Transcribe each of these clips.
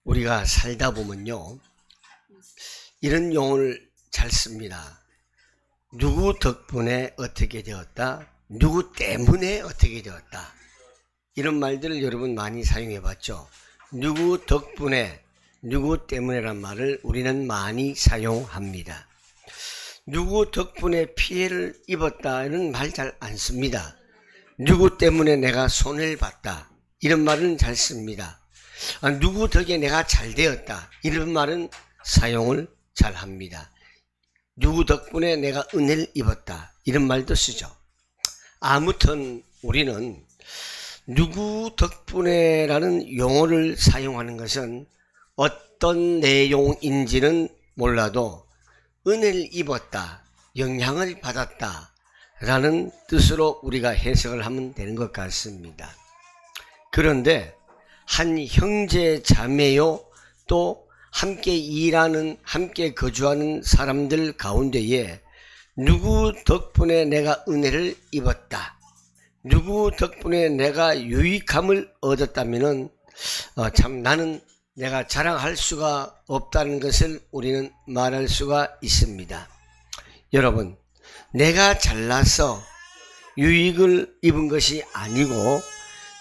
우리가 살다 보면요, 이런 용어를 잘 씁니다. 누구 덕분에 어떻게 되었다, 누구 때문에 어떻게 되었다, 이런 말들을 여러분 많이 사용해 봤죠. 누구 덕분에, 누구 때문에란 말을 우리는 많이 사용합니다. 누구 덕분에 피해를 입었다는 말 잘 안 씁니다. 누구 때문에 내가 손해를 봤다, 이런 말은 잘 씁니다. 누구 덕에 내가 잘 되었다, 이런 말은 사용을 잘 합니다. 누구 덕분에 내가 은혜를 입었다, 이런 말도 쓰죠. 아무튼 우리는 누구 덕분에라는 용어를 사용하는 것은 어떤 내용인지는 몰라도 은혜를 입었다, 영향을 받았다 라는 뜻으로 우리가 해석을 하면 되는 것 같습니다. 그런데 한 형제 자매요, 또 함께 일하는, 함께 거주하는 사람들 가운데에 누구 덕분에 내가 은혜를 입었다, 누구 덕분에 내가 유익함을 얻었다면은 참 나는 내가 자랑할 수가 없다는 것을 우리는 말할 수가 있습니다. 여러분, 내가 잘나서 유익을 입은 것이 아니고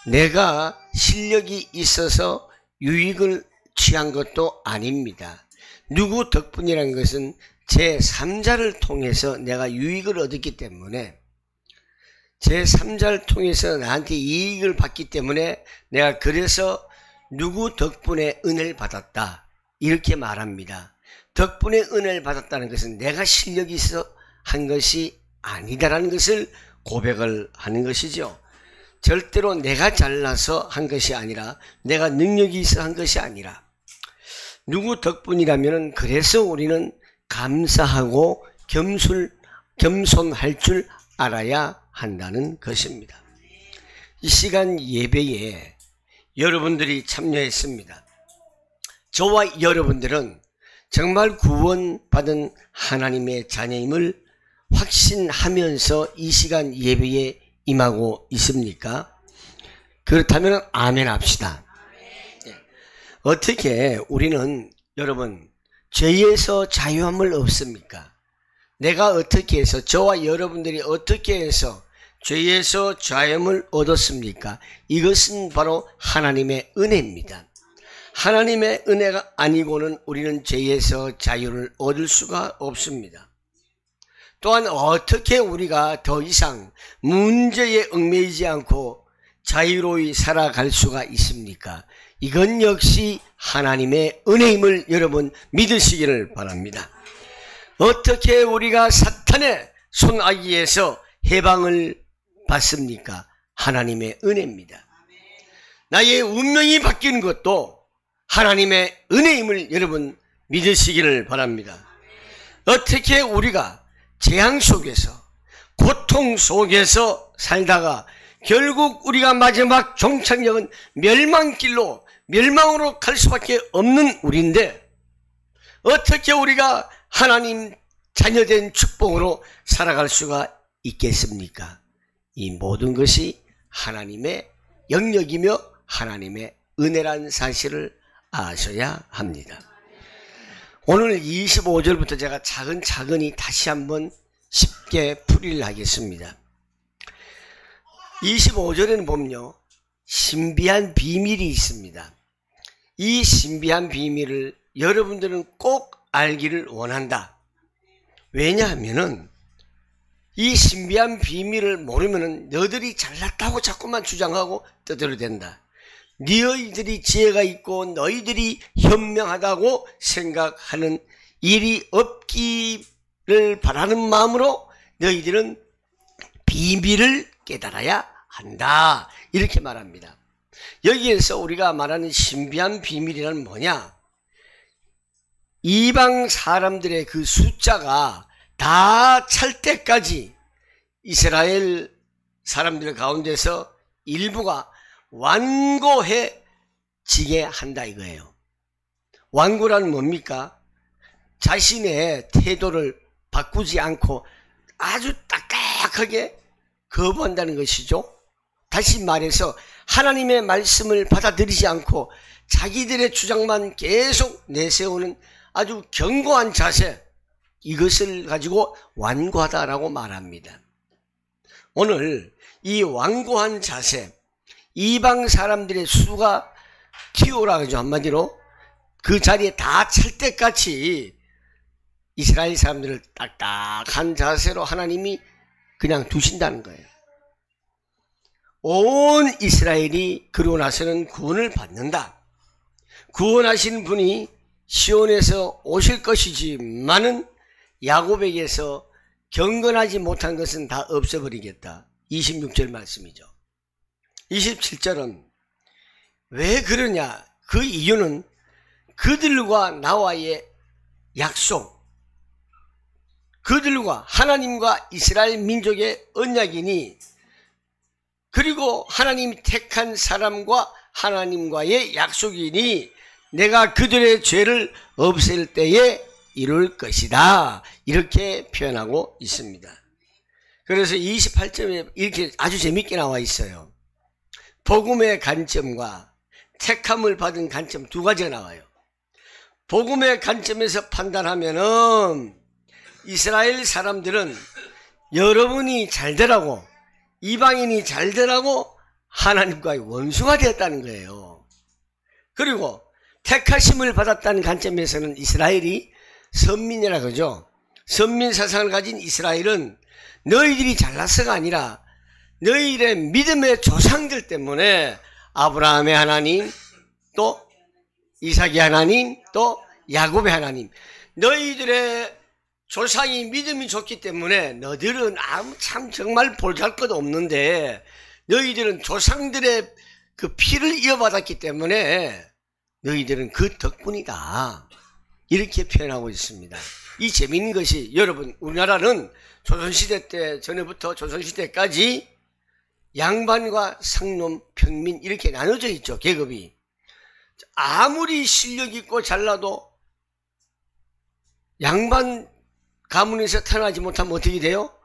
내가 실력이 있어서 유익을 취한 것도 아닙니다. 누구 덕분이라는 것은 제3자를 통해서 내가 유익을 얻었기 때문에, 제3자를 통해서 나한테 이익을 받기 때문에 내가 그래서 누구 덕분에 은혜를 받았다, 이렇게 말합니다. 덕분에 은혜를 받았다는 것은 내가 실력이 있어 한 것이 아니다라는 것을 고백을 하는 것이죠. 절대로 내가 잘나서 한 것이 아니라, 내가 능력이 있어 한 것이 아니라, 누구 덕분이라면 그래서 우리는 감사하고 겸손할 줄 알아야 한다는 것입니다. 이 시간 예배에 여러분들이 참여했습니다. 저와 여러분들은 정말 구원받은 하나님의 자녀임을 확신하면서 이 시간 예배에 임하고 있습니까? 그렇다면 아멘 합시다. 어떻게 우리는 여러분 죄에서 자유함을 얻습니까? 내가 어떻게 해서, 저와 여러분들이 어떻게 해서 죄에서 자유함을 얻었습니까? 이것은 바로 하나님의 은혜입니다. 하나님의 은혜가 아니고는 우리는 죄에서 자유를 얻을 수가 없습니다. 또한 어떻게 우리가 더 이상 문제에 얽매이지 않고 자유로이 살아갈 수가 있습니까? 이건 역시 하나님의 은혜임을 여러분 믿으시기를 바랍니다. 어떻게 우리가 사탄의 손아귀에서 해방을 받습니까? 하나님의 은혜입니다. 나의 운명이 바뀌는 것도 하나님의 은혜임을 여러분 믿으시기를 바랍니다. 어떻게 우리가 재앙 속에서, 고통 속에서 살다가 결국 우리가 마지막 종착역은 멸망으로 갈 수밖에 없는 우리인데, 어떻게 우리가 하나님 자녀된 축복으로 살아갈 수가 있겠습니까? 이 모든 것이 하나님의 영역이며 하나님의 은혜라는 사실을 아셔야 합니다. 오늘 25절부터 제가 차근차근히 다시 한번 쉽게 풀이를 하겠습니다. 25절에는 보면요, 신비한 비밀이 있습니다. 이 신비한 비밀을 여러분들은 꼭 알기를 원한다. 왜냐하면은 이 신비한 비밀을 모르면은 너희들이 잘났다고 자꾸만 주장하고 떠들어댄다. 너희들이 지혜가 있고 너희들이 현명하다고 생각하는 일이 없기를 바라는 마음으로 너희들은 비밀을 깨달아야 한다, 이렇게 말합니다. 여기에서 우리가 말하는 신비한 비밀이란 뭐냐? 이방 사람들의 그 숫자가 다 찰 때까지 이스라엘 사람들 가운데서 일부가 완고해지게 한다 이거예요. 완고란 뭡니까? 자신의 태도를 바꾸지 않고 아주 딱딱하게 거부한다는 것이죠. 다시 말해서 하나님의 말씀을 받아들이지 않고 자기들의 주장만 계속 내세우는 아주 견고한 자세, 이것을 가지고 완고하다라고 말합니다. 오늘 이 완고한 자세, 이방 사람들의 수가 튀어오라 그러죠. 한마디로 그 자리에 다 찰 때까지 이스라엘 사람들을 딱딱한 자세로 하나님이 그냥 두신다는 거예요. 온 이스라엘이 그러고 나서는 구원을 받는다. 구원하신 분이 시온에서 오실 것이지만은 야곱에게서 경건하지 못한 것은 다 없어버리겠다. 26절 말씀이죠. 27절은 왜 그러냐? 그 이유는 그들과 나와의 약속, 그들과 하나님과 이스라엘 민족의 언약이니, 그리고 하나님이 택한 사람과 하나님과의 약속이니 내가 그들의 죄를 없앨 때에 이룰 것이다. 이렇게 표현하고 있습니다. 그래서 28점에 이렇게 아주 재밌게 나와 있어요. 복음의 관점과 택함을 받은 관점 두 가지가 나와요. 복음의 관점에서 판단하면은 이스라엘 사람들은 여러분이 잘 되라고, 이방인이 잘 되라고 하나님과의 원수가 되었다는 거예요. 그리고 택하심을 받았다는 관점에서는 이스라엘이 선민이라 그러죠. 선민 사상을 가진 이스라엘은 너희들이 잘나서가 아니라 너희들의 믿음의 조상들 때문에 아브라함의 하나님, 또 이삭의 하나님, 또 야곱의 하나님, 너희들의 조상이 믿음이 좋기 때문에 너희들은 참 정말 볼잘 것 없는데 너희들은 조상들의 그 피를 이어받았기 때문에 너희들은 그 덕분이다. 이렇게 표현하고 있습니다. 이 재미있는 것이, 여러분, 우리나라는 조선시대 때 전에부터 조선시대까지 양반과 상놈, 평민 이렇게 나눠져 있죠. 계급이. 아무리 실력 있고 잘나도 양반 가문에서 태어나지 못하면 어떻게 돼요?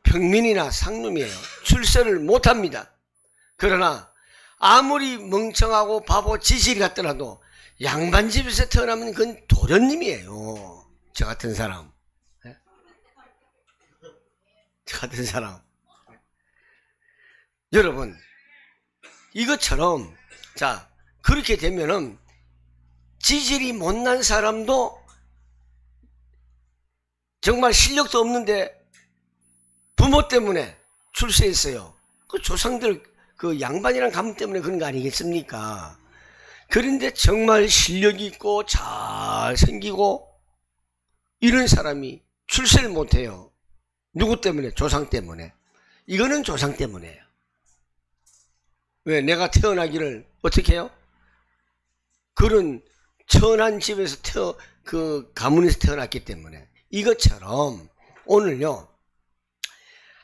평민이나 상놈이에요. 출세를 못합니다. 그러나 아무리 멍청하고 바보 지질이 같더라도 양반집에서 태어나면 그건 도련님이에요. 저 같은 사람. 저 같은 사람. 여러분, 이것처럼, 자, 그렇게 되면은 지질이 못난 사람도 정말 실력도 없는데 부모 때문에 출세했어요. 그 조상들, 그 양반이란 가문 때문에 그런 거 아니겠습니까? 그런데 정말 실력 있고 잘생기고 이런 사람이 출세를 못해요. 누구 때문에? 조상 때문에. 이거는 조상 때문에요. 왜? 내가 태어나기를 어떻게 해요? 그런 천한 집에서 그 가문에서 태어났기 때문에. 이것처럼 오늘요,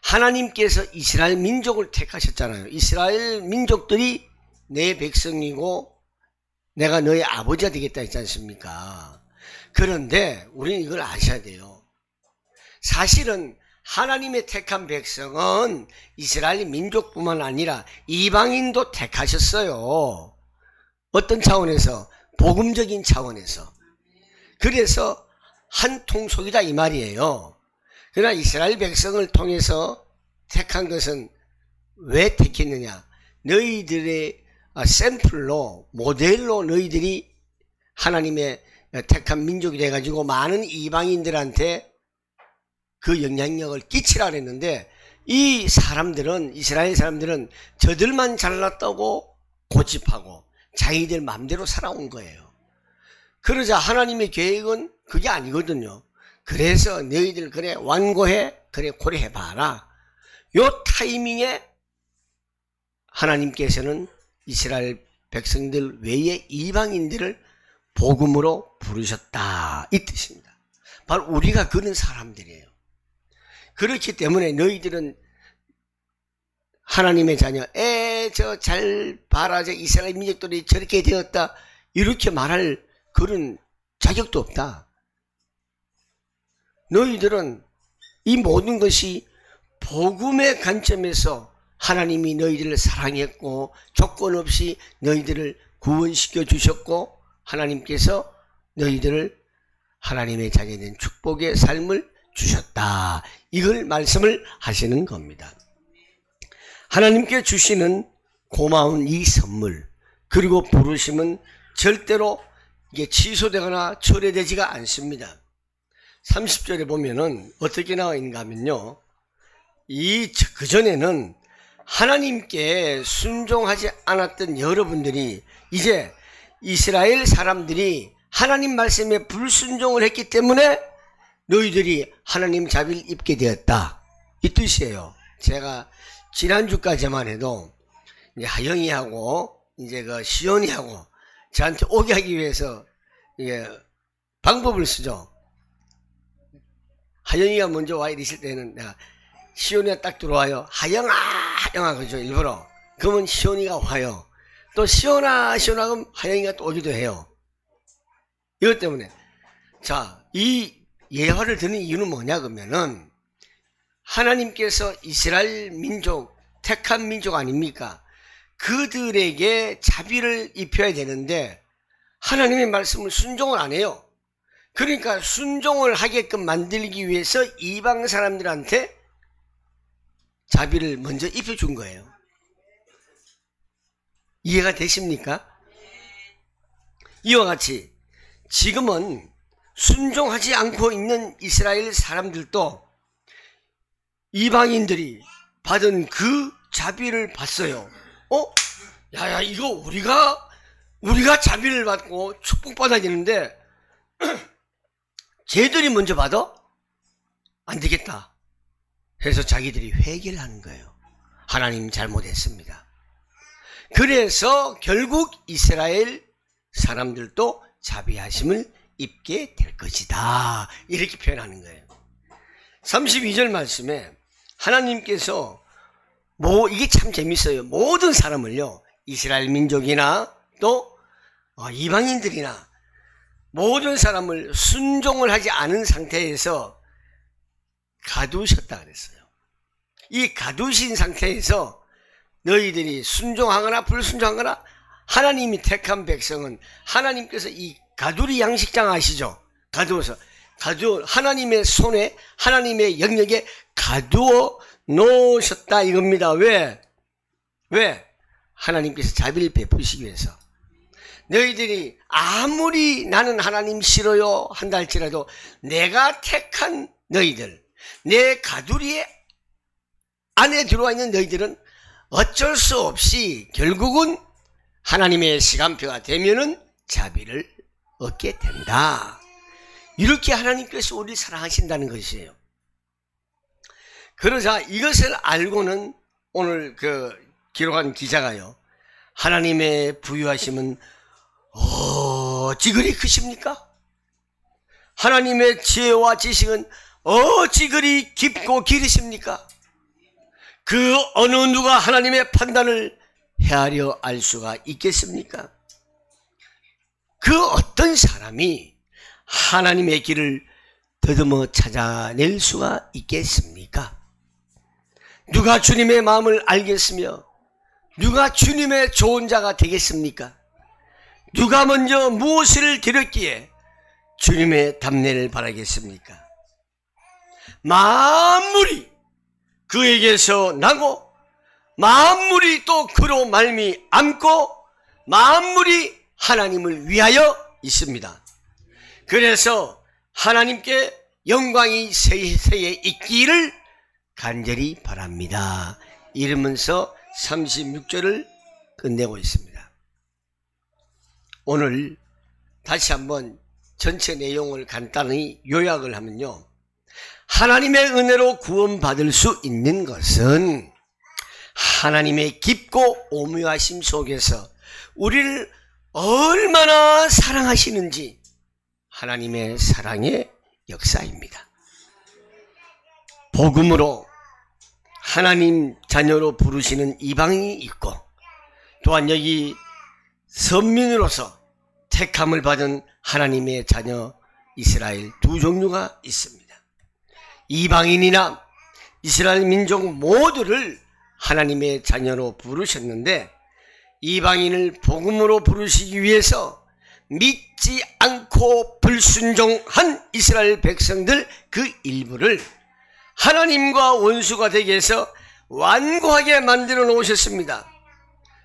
하나님께서 이스라엘 민족을 택하셨잖아요. 이스라엘 민족들이 내 백성이고 내가 너의 아버지가 되겠다 했지 않습니까? 그런데 우리는 이걸 아셔야 돼요. 사실은 하나님의 택한 백성은 이스라엘 민족뿐만 아니라 이방인도 택하셨어요. 어떤 차원에서? 복음적인 차원에서. 그래서 한 통속이다 이 말이에요. 그러나 이스라엘 백성을 통해서 택한 것은 왜 택했느냐? 너희들의 샘플로, 모델로 너희들이 하나님의 택한 민족이 돼가지고 많은 이방인들한테 그 영향력을 끼치라 그랬는데, 이 사람들은, 이스라엘 사람들은 저들만 잘났다고 고집하고 자기들 마음대로 살아온 거예요. 그러자 하나님의 계획은 그게 아니거든요. 그래서 너희들 그래 완고해, 그래 고려해봐라. 요 타이밍에 하나님께서는 이스라엘 백성들 외에 이방인들을 복음으로 부르셨다, 이 뜻입니다. 바로 우리가 그런 사람들이에요. 그렇기 때문에 너희들은 하나님의 자녀, 저 잘 봐라, 저 이스라엘 민족들이 저렇게 되었다, 이렇게 말할 그런 자격도 없다. 너희들은 이 모든 것이 복음의 관점에서 하나님이 너희들을 사랑했고 조건 없이 너희들을 구원시켜 주셨고 하나님께서 너희들을 하나님의 자녀된 축복의 삶을 주셨다. 이걸 말씀을 하시는 겁니다. 하나님께 주시는 고마운 이 선물 그리고 부르심은 절대로 이게 취소되거나 철회되지가 않습니다. 30절에 보면은 어떻게 나와 있는가 하면요. 그전에는 하나님께 순종하지 않았던 여러분들이 이제 이스라엘 사람들이 하나님 말씀에 불순종을 했기 때문에 너희들이 하나님 자비를 입게 되었다. 이 뜻이에요. 제가 지난주까지만 해도 이제 하영이하고 이제 그 시온이하고 저한테 오게 하기 위해서 이게 방법을 쓰죠. 하영이가 먼저 와 있을 때는 내가 시온이가 딱 들어와요. 하영아 그죠 일부러. 그러면 시온이가 와요. 또 시온아 그럼 하영이가 또 오기도 해요. 이것 때문에 자, 이 예화를 드는 이유는 뭐냐 그러면은 하나님께서 이스라엘 민족 택한 민족 아닙니까? 그들에게 자비를 입혀야 되는데 하나님의 말씀을 순종을 안 해요. 그러니까 순종을 하게끔 만들기 위해서 이방 사람들한테 자비를 먼저 입혀준 거예요. 이해가 되십니까? 이와 같이 지금은 순종하지 않고 있는 이스라엘 사람들도 이방인들이 받은 그 자비를 봤어요. 야야 이거 우리가 자비를 받고 축복받아야 되는데 쟤들이 먼저 받아? 안 되겠다 해서 자기들이 회개를 하는 거예요. 하나님 잘못했습니다. 그래서 결국 이스라엘 사람들도 자비하심을 입게 될 것이다. 이렇게 표현하는 거예요. 32절 말씀에 하나님께서 이게 참 재밌어요. 모든 사람을요. 이스라엘 민족이나 또 이방인들이나 모든 사람을 순종을 하지 않은 상태에서 가두셨다 그랬어요. 이 가두신 상태에서 너희들이 순종하거나 불순종하거나 하나님이 택한 백성은 하나님께서 이 가두리 양식장 아시죠? 하나님의 손에 하나님의 영역에 가두어 놓으셨다 이겁니다. 왜? 하나님께서 자비를 베푸시기 위해서. 너희들이 아무리 나는 하나님 싫어요 한다 할지라도 내가 택한 너희들, 내 가두리 안에 들어와 있는 너희들은 어쩔 수 없이 결국은 하나님의 시간표가 되면은 자비를 얻게 된다. 이렇게 하나님께서 우리를 사랑하신다는 것이에요. 그러자 이것을 알고는 오늘 기록한 기자가요. 하나님의 부유하심은 어찌 그리 크십니까? 하나님의 지혜와 지식은 어찌 그리 깊고 길으십니까? 그 어느 누가 하나님의 판단을 헤아려 알 수가 있겠습니까? 그 어떤 사람이 하나님의 길을 더듬어 찾아낼 수가 있겠습니까? 누가 주님의 마음을 알겠으며 누가 주님의 좋은 자가 되겠습니까? 누가 먼저 무엇을 드렸기에 주님의 답례를 바라겠습니까? 만물이 그에게서 나고 만물이 또 그로 말미암고 만물이 하나님을 위하여 있습니다. 그래서 하나님께 영광이 세세에 있기를 간절히 바랍니다. 이러면서 36절을 끝내고 있습니다. 오늘 다시 한번 전체 내용을 간단히 요약을 하면요. 하나님의 은혜로 구원받을 수 있는 것은 하나님의 깊고 오묘하심 속에서 우리를 얼마나 사랑하시는지 하나님의 사랑의 역사입니다. 복음으로 하나님 자녀로 부르시는 이방인이 있고 또한 여기 선민으로서 택함을 받은 하나님의 자녀 이스라엘 두 종류가 있습니다. 이방인이나 이스라엘 민족 모두를 하나님의 자녀로 부르셨는데 이방인을 복음으로 부르시기 위해서 믿지 않고 불순종한 이스라엘 백성들 그 일부를 하나님과 원수가 되게 해서 완고하게 만들어 놓으셨습니다.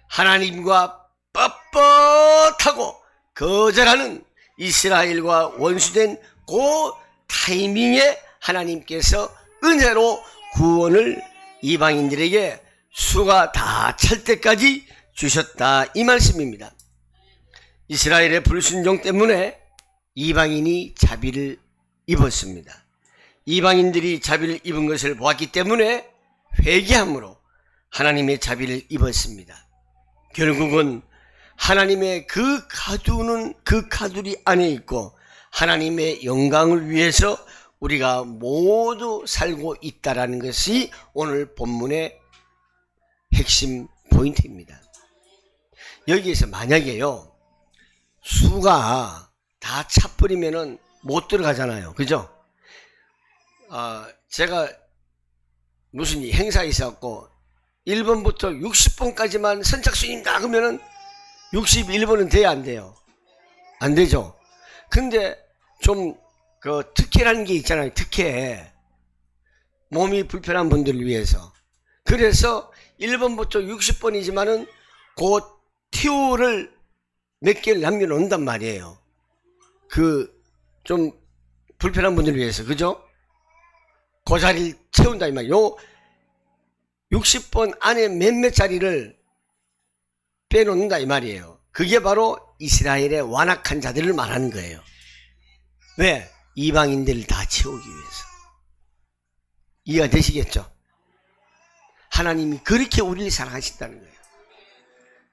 하나님과 뻣뻣하고 거절하는 이스라엘과 원수된 그 타이밍에 하나님께서 은혜로 구원을 이방인들에게 수가 다 찰 때까지 주셨다, 이 말씀입니다. 이스라엘의 불순종 때문에 이방인이 자비를 입었습니다. 이방인들이 자비를 입은 것을 보았기 때문에 회개함으로 하나님의 자비를 입었습니다. 결국은 하나님의 그 가두리 안에 있고 하나님의 영광을 위해서 우리가 모두 살고 있다라는 것이 오늘 본문의 핵심 포인트입니다. 여기에서 만약에요, 수가 다 차버리면은 못 들어가잖아요. 그죠? 제가 무슨 행사에 있었고 1번부터 60번까지만 선착순입니다 그러면은 61번은 돼야 안 돼요? 안 되죠? 근데 좀 그 특혜라는 게 있잖아요. 특혜. 몸이 불편한 분들을 위해서. 그래서 1번부터 60번이지만은 그 티오를 몇 개를 남겨놓는단 말이에요. 그 좀 불편한 분들을 위해서. 그죠? 그 자리를 채운다 이 말이에요. 60번 안에 몇몇 자리를 빼놓는다 이 말이에요. 그게 바로 이스라엘의 완악한 자들을 말하는 거예요. 왜? 이방인들을 다 채우기 위해서. 이해가 되시겠죠? 하나님이 그렇게 우리를 사랑하신다는 거예요.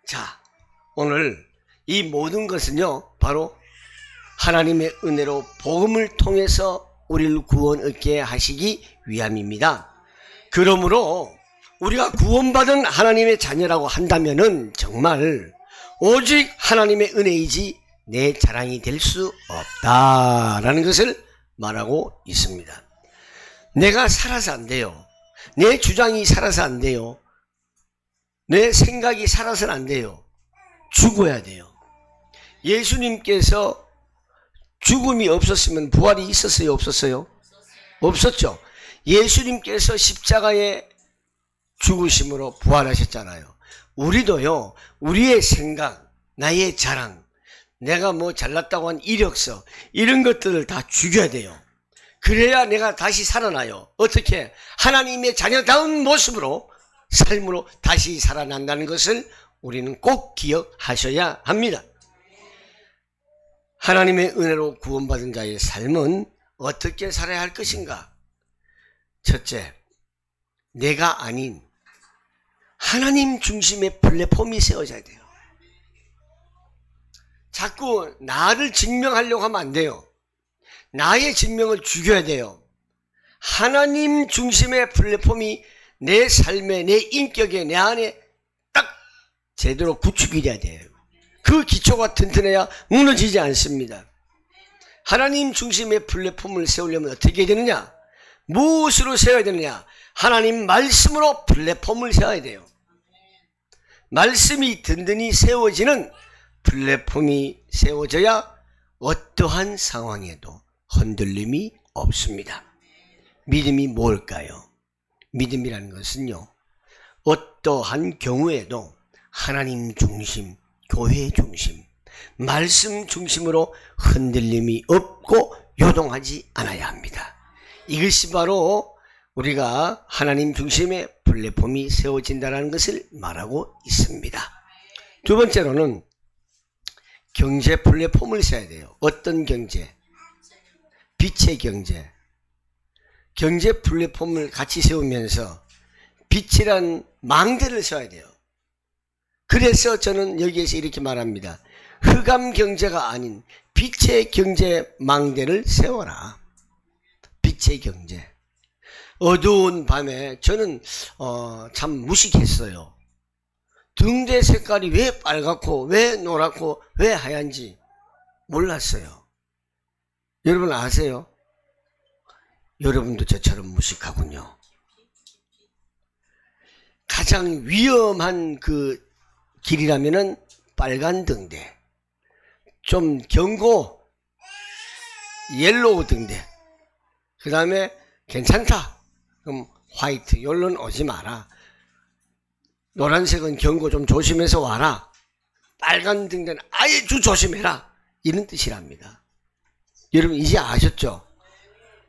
자, 오늘 이 모든 것은요, 바로 하나님의 은혜로 복음을 통해서 우리를 구원 얻게 하시기 위함입니다. 그러므로 우리가 구원받은 하나님의 자녀라고 한다면은 정말 오직 하나님의 은혜이지 내 자랑이 될 수 없다라는 것을 말하고 있습니다. 내가 살아서 안 돼요. 내 주장이 살아서 안 돼요. 내 생각이 살아서는 안 돼요. 죽어야 돼요. 예수님께서 죽음이 없었으면 부활이 있었어요? 없었어요? 없었죠. 예수님께서 십자가에 죽으심으로 부활하셨잖아요. 우리도요, 우리의 생각, 나의 자랑, 내가 뭐 잘났다고 한 이력서, 이런 것들을 다 죽여야 돼요. 그래야 내가 다시 살아나요. 어떻게? 하나님의 자녀다운 모습으로, 삶으로 다시 살아난다는 것을 우리는 꼭 기억하셔야 합니다. 하나님의 은혜로 구원받은 자의 삶은 어떻게 살아야 할 것인가? 첫째, 내가 아닌 하나님 중심의 플랫폼이 세워져야 돼요. 자꾸 나를 증명하려고 하면 안 돼요. 나의 증명을 죽여야 돼요. 하나님 중심의 플랫폼이 내 삶에, 내 인격에, 내 안에 딱 제대로 구축이 돼야 돼요. 그 기초가 튼튼해야 무너지지 않습니다. 하나님 중심의 플랫폼을 세우려면 어떻게 해야 되느냐? 무엇으로 세워야 되느냐? 하나님 말씀으로 플랫폼을 세워야 돼요. 말씀이 든든히 세워지는 플랫폼이 세워져야 어떠한 상황에도 흔들림이 없습니다. 믿음이 뭘까요? 믿음이라는 것은요, 어떠한 경우에도 하나님 중심, 교회 중심, 말씀 중심으로 흔들림이 없고 요동하지 않아야 합니다. 이것이 바로 우리가 하나님 중심의 플랫폼이 세워진다는 것을 말하고 있습니다. 두 번째로는 경제 플랫폼을 세워야 돼요. 어떤 경제? 빛의 경제. 경제 플랫폼을 같이 세우면서 빛이란 망대를 세워야 돼요. 그래서 저는 여기에서 이렇게 말합니다. 흑암 경제가 아닌 빛의 경제 망대를 세워라. 빛의 경제. 어두운 밤에 저는 참 무식했어요. 등대 색깔이 왜 빨갛고 왜 노랗고 왜 하얀지 몰랐어요. 여러분 아세요? 여러분도 저처럼 무식하군요. 가장 위험한 그 길이라면은 빨간 등대, 좀 경고 옐로우 등대, 그 다음에 괜찮다 그럼 화이트, 여기는 오지 마라, 노란색은 경고 좀 조심해서 와라, 빨간 등대는 아예 조심해라, 이런 뜻이랍니다. 여러분 이제 아셨죠?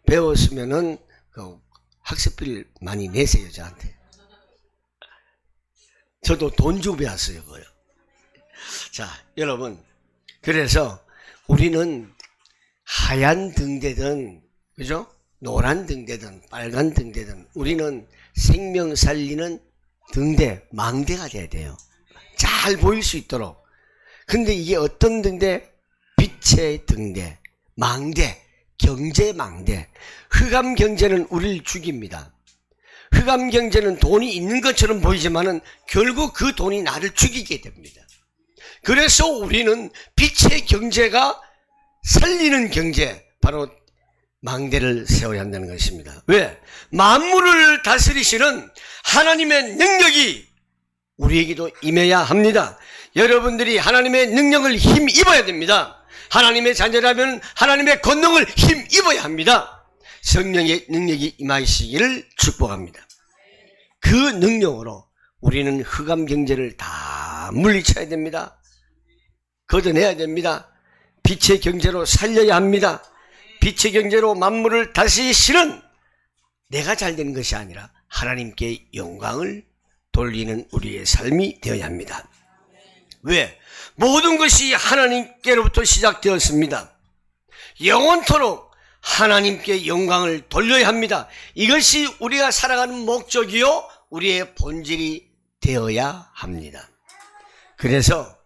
배웠으면은 그 학습비를 많이 내세요. 저한테. 저도 돈 주고 배웠어요. 그거요. 자, 여러분, 그래서 우리는 하얀 등대든, 그죠? 노란 등대든 빨간 등대든 우리는 생명 살리는 등대, 망대가 돼야 돼요. 잘 보일 수 있도록. 근데 이게 어떤 등대? 빛의 등대, 망대, 경제 망대. 흑암 경제는 우리를 죽입니다. 흑암 경제는 돈이 있는 것처럼 보이지만은 결국 그 돈이 나를 죽이게 됩니다. 그래서 우리는 빛의 경제가 살리는 경제, 바로 망대를 세워야 한다는 것입니다. 왜? 만물을 다스리시는 하나님의 능력이 우리에게도 임해야 합니다. 여러분들이 하나님의 능력을 힘입어야 됩니다. 하나님의 자녀라면 하나님의 권능을 힘입어야 합니다. 성령의 능력이 임하시기를 축복합니다. 그 능력으로 우리는 흑암 경제를 다 물리쳐야 됩니다. 걷어내야 됩니다. 빛의 경제로 살려야 합니다. 빛의 경제로 만물을 다스리시는 내가 잘 되는 것이 아니라 하나님께 영광을 돌리는 우리의 삶이 되어야 합니다. 왜? 모든 것이 하나님께로부터 시작되었습니다. 영원토록 하나님께 영광을 돌려야 합니다. 이것이 우리가 살아가는 목적이요 우리의 본질이 되어야 합니다. 그래서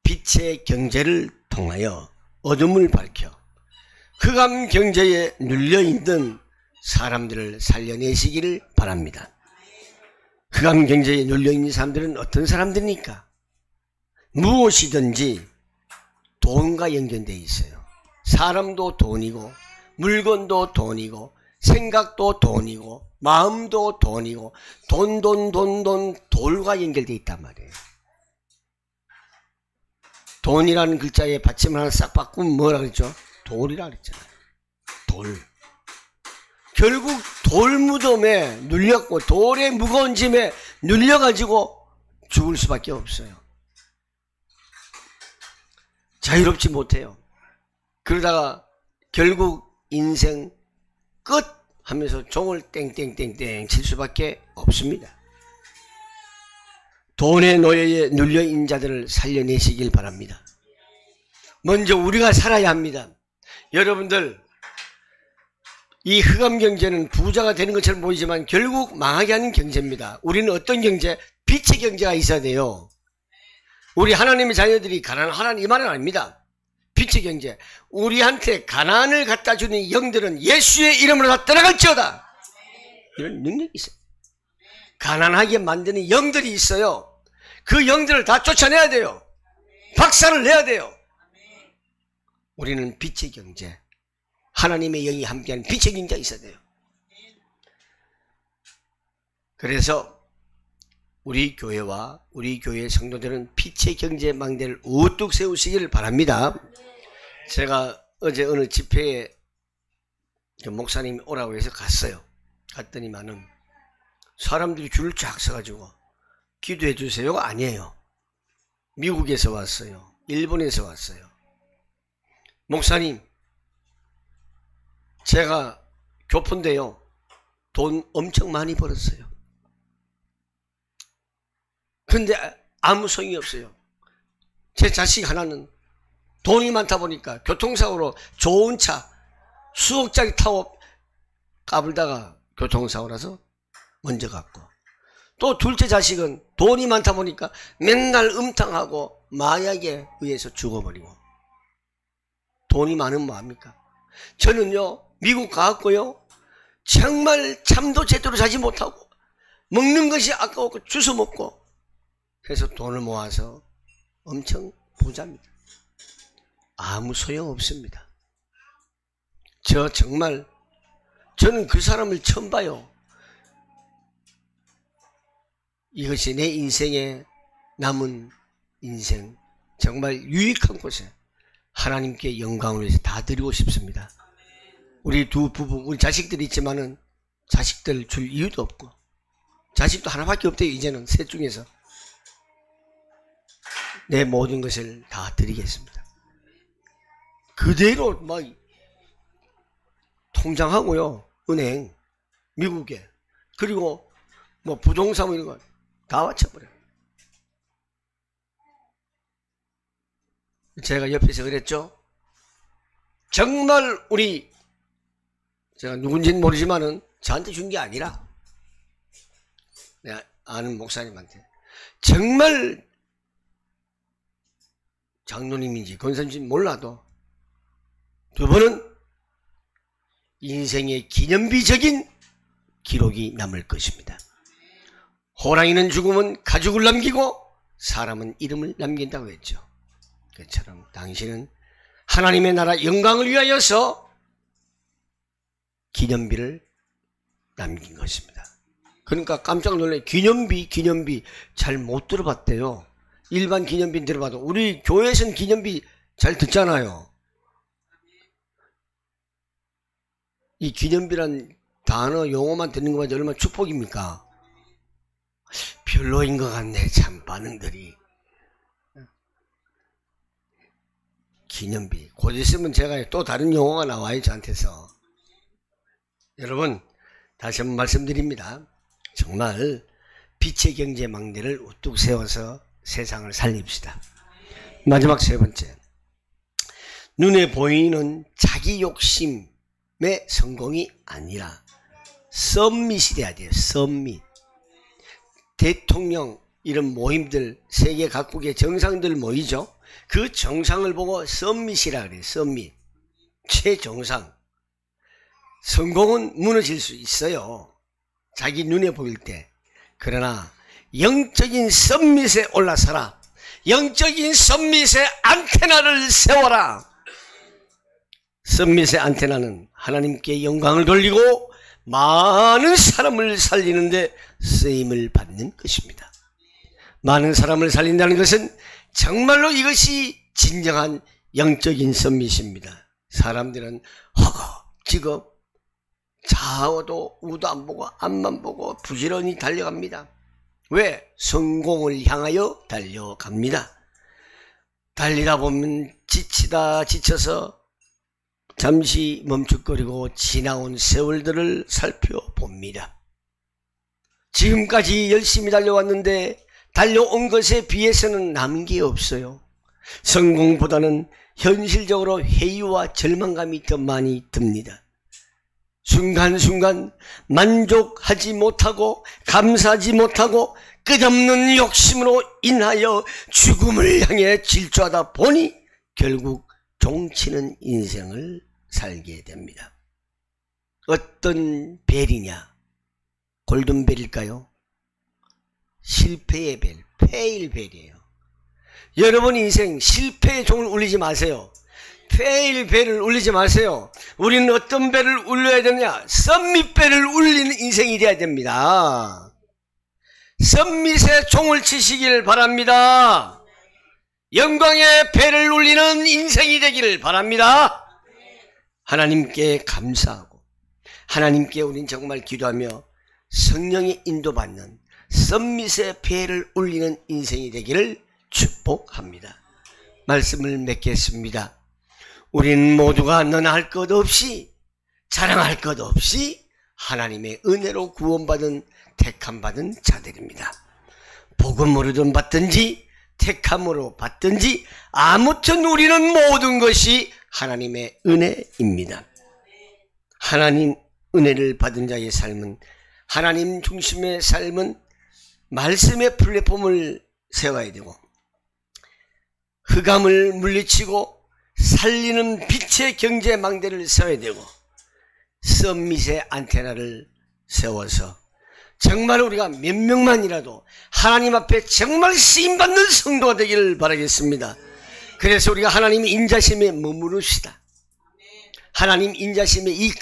빛의 경제를 통하여 어둠을 밝혀 흑암 경제에 눌려있는 사람들을 살려내시기를 바랍니다. 흑암 경제에 눌려있는 사람들은 어떤 사람들입니까? 무엇이든지 돈과 연결되어 있어요. 사람도 돈이고 물건도 돈이고 생각도 돈이고 마음도 돈이고 돌과 연결되어 있단 말이에요. 돈이라는 글자에 받침을 하나 싹 바꾸면 뭐라 그랬죠? 돌이라 그랬잖아요. 돌. 결국 돌무덤에 눌렸고 돌의 무거운 짐에 눌려가지고 죽을 수밖에 없어요. 자유롭지 못해요. 그러다가 결국 인생 끝 하면서 종을 땡땡땡땡 칠 수밖에 없습니다. 돈의 노예에 눌려있는 자들을 살려내시길 바랍니다. 먼저 우리가 살아야 합니다. 여러분들, 이 흑암 경제는 부자가 되는 것처럼 보이지만 결국 망하게 하는 경제입니다. 우리는 어떤 경제? 빛의 경제가 있어야 돼요. 우리 하나님의 자녀들이 가난하라는 이 말은 아닙니다. 빛의 경제. 우리한테 가난을 갖다 주는 영들은 예수의 이름으로 다 떠나갈지어다. 이런 능력이 있어요. 가난하게 만드는 영들이 있어요. 그 영들을 다 쫓아내야 돼요. 박살을 내야 돼요. 우리는 빛의 경제, 하나님의 영이 함께하는 빛의 경제가 있어야 돼요. 그래서 우리 교회와 우리 교회 성도들은 빛의 경제 망대를 우뚝 세우시기를 바랍니다. 제가 어제 어느 집회에 목사님이 오라고 해서 갔어요. 갔더니만은 사람들이 줄을 쫙 서가지고 기도해 주세요가 아니에요. 미국에서 왔어요. 일본에서 왔어요. 목사님, 제가 교포인데요. 돈 엄청 많이 벌었어요. 근데 아무 소용이 없어요. 제 자식 하나는 돈이 많다 보니까 교통사고로 좋은 차 수억짜리 타고 까불다가 교통사고라서 먼저 갔고, 또 둘째 자식은 돈이 많다 보니까 맨날 음탕하고 마약에 의해서 죽어버리고. 돈이 많으면 뭐합니까? 저는요 미국 가갖고요 정말 잠도 제대로 자지 못하고 먹는 것이 아까웠고 주워 먹고 해서 돈을 모아서 엄청 부자입니다. 아무 소용없습니다. 저는 그 사람을 처음 봐요. 이것이 내 인생에 남은 인생 정말 유익한 곳에 하나님께 영광을 위해서 다 드리고 싶습니다. 우리 두 부부, 우리 자식들이 있지만은 자식들 줄 이유도 없고, 자식도 하나밖에 없대요. 이제는 셋 중에서. 내 모든 것을 다 드리겠습니다. 그대로 막 통장하고요, 은행, 미국에, 그리고 뭐 부동산 이런 거 다 맞춰버려요. 제가 옆에서 그랬죠. 정말 우리, 제가 누군지는 모르지만은 저한테 준 게 아니라 내가 아는 목사님한테, 정말 장로님인지 권사님인지 몰라도 두 분은 인생의 기념비적인 기록이 남을 것입니다. 호랑이는 죽으면 가죽을 남기고 사람은 이름을 남긴다고 했죠. 그처럼 당신은 하나님의 나라 영광을 위하여서 기념비를 남긴 것입니다. 그러니까 깜짝 놀래. 기념비 잘 못 들어봤대요. 일반 기념비 들어봐도 우리 교회에서는 기념비 잘 듣잖아요. 이 기념비란 단어 용어만 듣는 것만 얼마나 축복입니까? 별로인 것 같네, 참 반응들이. 기념비 곧 있으면 제가 또 다른 용어가 나와요, 저한테서. 여러분, 다시 한번 말씀드립니다. 정말 빛의 경제망대를 우뚝 세워서 세상을 살립시다. 마지막 세 번째, 눈에 보이는 자기 욕심의 성공이 아니라 썸밋이 돼야 돼요. 썸밋. 대통령 이런 모임들, 세계 각국의 정상들 모이죠. 그 정상을 보고 썸밋이라 그래요. 썸밋. 최정상. 성공은 무너질 수 있어요, 자기 눈에 보일 때. 그러나 영적인 썸밋에 올라서라. 영적인 썸밋에 안테나를 세워라. 썸밋의 안테나는 하나님께 영광을 돌리고 많은 사람을 살리는데 쓰임을 받는 것입니다. 많은 사람을 살린다는 것은 정말로 이것이 진정한 영적인 썸밋입니다. 사람들은 허겁지겁 좌우도 우도 안 보고 앞만 보고 부지런히 달려갑니다. 왜? 성공을 향하여 달려갑니다. 달리다 보면 지쳐서 잠시 멈칫거리고 지나온 세월들을 살펴봅니다. 지금까지 열심히 달려왔는데 달려온 것에 비해서는 남은 게 없어요. 성공보다는 현실적으로 회의와 절망감이 더 많이 듭니다. 순간순간 만족하지 못하고 감사하지 못하고 끝없는 욕심으로 인하여 죽음을 향해 질주하다 보니 결국 종치는 인생을 살게 됩니다. 어떤 벨이냐? 골든벨일까요? 실패의 벨, 페일 벨이에요. 여러분 인생 실패의 종을 울리지 마세요. 페일 벨을 울리지 마세요. 우리는 어떤 벨을 울려야 되느냐? 썸밋 벨을 울리는 인생이 되어야 됩니다. 썸밋의 종을 치시길 바랍니다. 영광의 벨을 울리는 인생이 되기를 바랍니다. 하나님께 감사하고 하나님께 우린 정말 기도하며 성령의 인도받는 썸밋의 벨을 울리는 인생이 되기를 축복합니다. 말씀을 맺겠습니다. 우리는 모두가 너나 할 것 없이 자랑할 것 없이 하나님의 은혜로 구원받은 택함받은 자들입니다. 복음으로든 받든지 택함으로 받든지 아무튼 우리는 모든 것이 하나님의 은혜입니다. 하나님 은혜를 받은 자의 삶은, 하나님 중심의 삶은 말씀의 플랫폼을 세워야 되고 흑암을 물리치고 살리는 빛의 경제망대를 세워야 되고 썸밋의 안테나를 세워서 정말 우리가 몇 명만이라도 하나님 앞에 정말 쓰임받는 성도가 되기를 바라겠습니다. 그래서 우리가 하나님의 인자심에 머무릅시다. 하나님 인자심의 이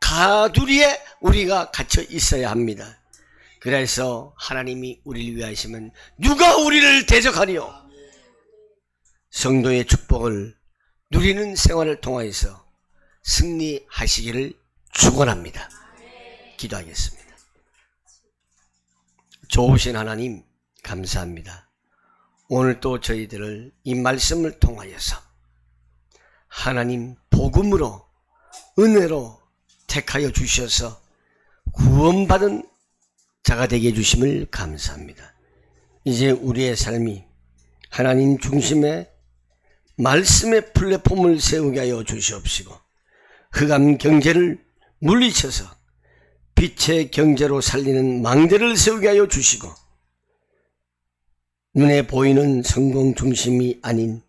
가두리에 우리가 갇혀 있어야 합니다. 그래서 하나님이 우리를 위하시면 누가 우리를 대적하니요? 성도의 축복을 누리는 생활을 통하여서 승리하시기를 축원합니다. 기도하겠습니다. 좋으신 하나님 감사합니다. 오늘 또 저희들을 이 말씀을 통하여서 하나님 복음으로 은혜로 택하여 주셔서 구원받은 자가 되게 해주심을 감사합니다. 이제 우리의 삶이 하나님 중심의 말씀의 플랫폼을 세우게 하여 주시옵시고 흑암 경제를 물리쳐서 빛의 경제로 살리는 망대를 세우게 하여 주시고 눈에 보이는 성공 중심이 아닌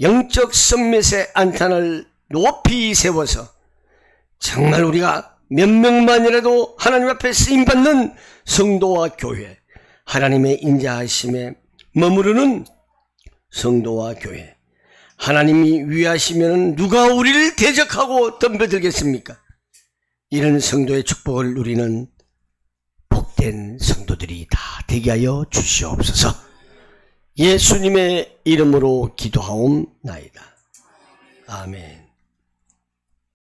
영적 선мет의 안탄을 높이 세워서 정말 우리가 몇 명만이라도 하나님 앞에 쓰임받는 성도와 교회, 하나님의 인자하심에 머무르는 성도와 교회, 하나님이 위하시면 누가 우리를 대적하고 덤벼들겠습니까? 이런 성도의 축복을 누리는 복된 성도들이 다 되게 하여 주시옵소서. 예수님의 이름으로 기도하옵나이다. 아멘.